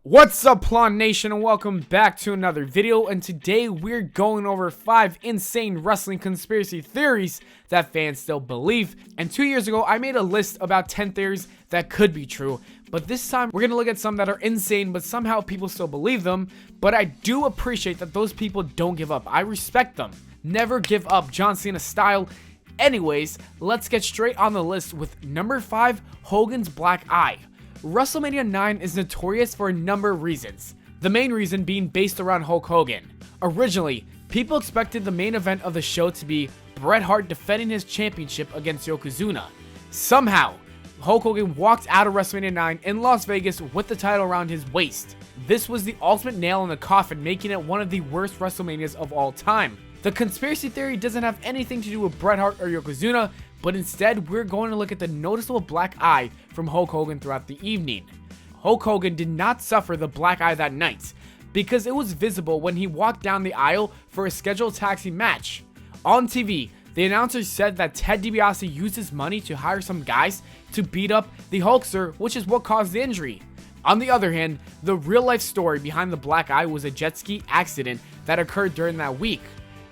What's up, Pllana Nation, and welcome back to another video. And today we're going over 5 insane wrestling conspiracy theories that fans still believe. And 2 years ago I made a list about 10 theories that could be true, but this time we're gonna look at some that are insane but somehow people still believe them. But I do appreciate that those people don't give up. I respect them. Never give up, John Cena style. Anyways, let's get straight on the list with number 5, Hogan's black eye. WrestleMania 9 is notorious for a number of reasons, the main reason being based around Hulk Hogan. Originally, people expected the main event of the show to be Bret Hart defending his championship against Yokozuna. Somehow, Hulk Hogan walked out of WrestleMania 9 in Las Vegas with the title around his waist. This was the ultimate nail in the coffin, making it one of the worst WrestleManias of all time. The conspiracy theory doesn't have anything to do with Bret Hart or Yokozuna, but instead we're going to look at the noticeable black eye from Hulk Hogan throughout the evening. Hulk Hogan did not suffer the black eye that night, because it was visible when he walked down the aisle for a scheduled tag team match. On TV, the announcer said that Ted DiBiase used his money to hire some guys to beat up the Hulkster, which is what caused the injury. On the other hand, the real life story behind the black eye was a jet ski accident that occurred during that week.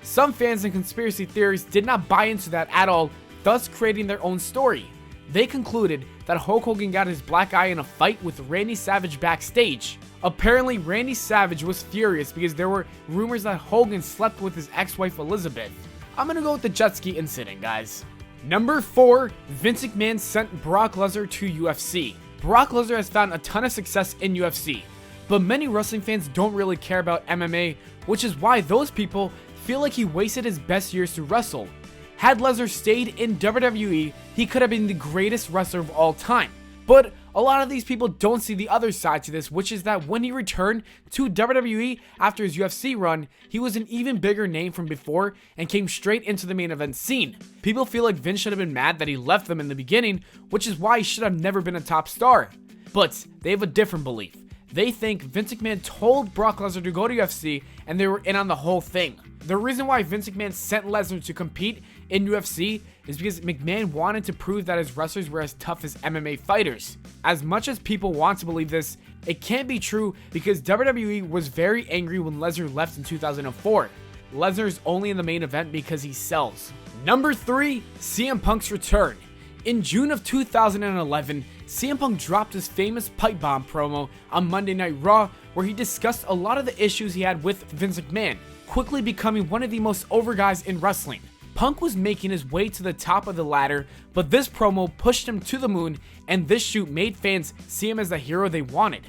Some fans and conspiracy theorists did not buy into that at all, thus creating their own story. They concluded that Hulk Hogan got his black eye in a fight with Randy Savage backstage. Apparently, Randy Savage was furious because there were rumors that Hogan slept with his ex-wife Elizabeth. I'm gonna go with the jet ski incident, guys. Number 4, Vince McMahon sent Brock Lesnar to UFC. Brock Lesnar has found a ton of success in UFC, but many wrestling fans don't really care about MMA, which is why those people feel like he wasted his best years to wrestle. Had Lesnar stayed in WWE, he could have been the greatest wrestler of all time. But a lot of these people don't see the other side to this, which is that when he returned to WWE after his UFC run, he was an even bigger name from before and came straight into the main event scene. People feel like Vince should have been mad that he left them in the beginning, which is why he should have never been a top star. But they have a different belief. They think Vince McMahon told Brock Lesnar to go to UFC and they were in on the whole thing. The reason why Vince McMahon sent Lesnar to compete in UFC is because McMahon wanted to prove that his wrestlers were as tough as MMA fighters. As much as people want to believe this, it can't be true because WWE was very angry when Lesnar left in 2004. Lesnar is only in the main event because he sells. Number 3, CM Punk's return. In June of 2011, CM Punk dropped his famous pipe bomb promo on Monday Night Raw where he discussed a lot of the issues he had with Vince McMahon, quickly becoming one of the most over guys in wrestling. Punk was making his way to the top of the ladder, but this promo pushed him to the moon, and this shoot made fans see him as the hero they wanted.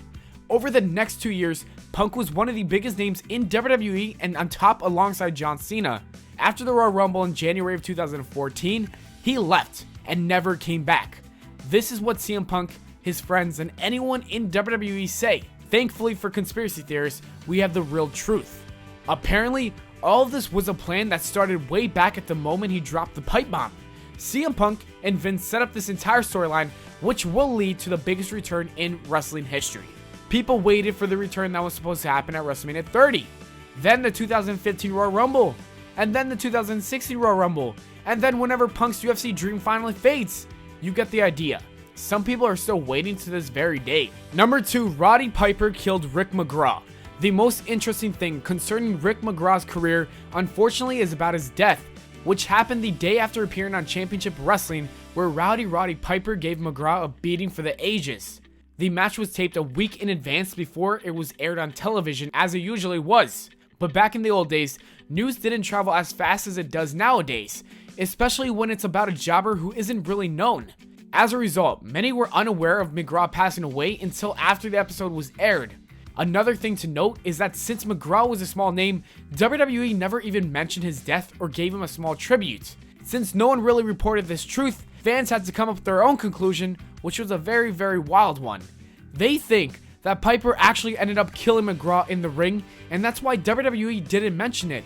Over the next 2 years, Punk was one of the biggest names in WWE and on top alongside John Cena. After the Royal Rumble in January of 2014, he left and never came back. This is what CM Punk, his friends, and anyone in WWE say. Thankfully for conspiracy theorists, we have the real truth. Apparently, all of this was a plan that started way back at the moment he dropped the pipe bomb. CM Punk and Vince set up this entire storyline, which will lead to the biggest return in wrestling history. People waited for the return that was supposed to happen at WrestleMania 30, then the 2015 Royal Rumble, and then the 2016 Royal Rumble, and then whenever Punk's UFC dream finally fades. You get the idea. Some people are still waiting to this very day. Number 2, Roddy Piper killed Rick McGraw. The most interesting thing concerning Rick McGraw's career, unfortunately, is about his death, which happened the day after appearing on Championship Wrestling, where Roddy Piper gave McGraw a beating for the ages. The match was taped a week in advance before it was aired on television, as it usually was. But back in the old days, news didn't travel as fast as it does nowadays, especially when it's about a jobber who isn't really known. As a result, many were unaware of McGraw passing away until after the episode was aired. Another thing to note is that since McGraw was a small name, WWE never even mentioned his death or gave him a small tribute. Since no one really reported this truth, fans had to come up with their own conclusion, which was a very, very wild one. They think that Piper actually ended up killing McGraw in the ring, and that's why WWE didn't mention it.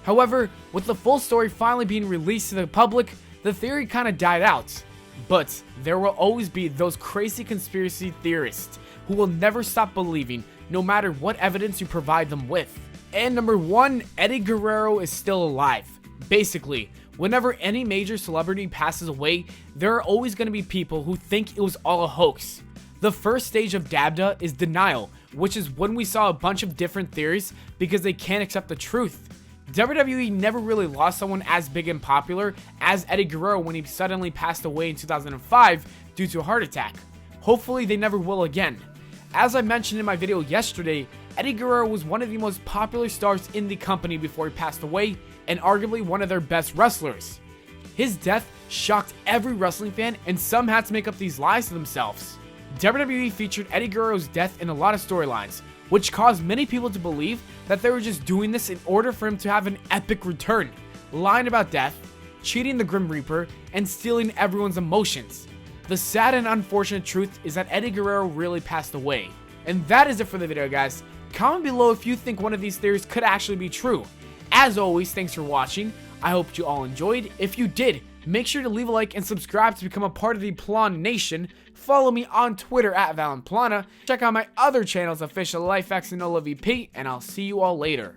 However, with the full story finally being released to the public, the theory kind of died out. But there will always be those crazy conspiracy theorists who will never stop believing, no matter what evidence you provide them with. And number 1, Eddie Guerrero is still alive. Basically, whenever any major celebrity passes away, there are always going to be people who think it was all a hoax. The first stage of Dabda is denial, which is when we saw a bunch of different theories because they can't accept the truth. WWE never really lost someone as big and popular as Eddie Guerrero when he suddenly passed away in 2005 due to a heart attack. Hopefully they never will again. As I mentioned in my video yesterday, Eddie Guerrero was one of the most popular stars in the company before he passed away, and arguably one of their best wrestlers. His death shocked every wrestling fan, and some had to make up these lies to themselves. WWE featured Eddie Guerrero's death in a lot of storylines, which caused many people to believe that they were just doing this in order for him to have an epic return, lying about death, cheating the Grim Reaper, and stealing everyone's emotions. The sad and unfortunate truth is that Eddie Guerrero really passed away. And that is it for the video, guys. Comment below if you think one of these theories could actually be true. As always, thanks for watching. I hope you all enjoyed. If you did, make sure to leave a like and subscribe to become a part of the Pllana Nation. Follow me on Twitter at Pllana. Check out my other channels, Official Life X and OLVP, and I'll see you all later.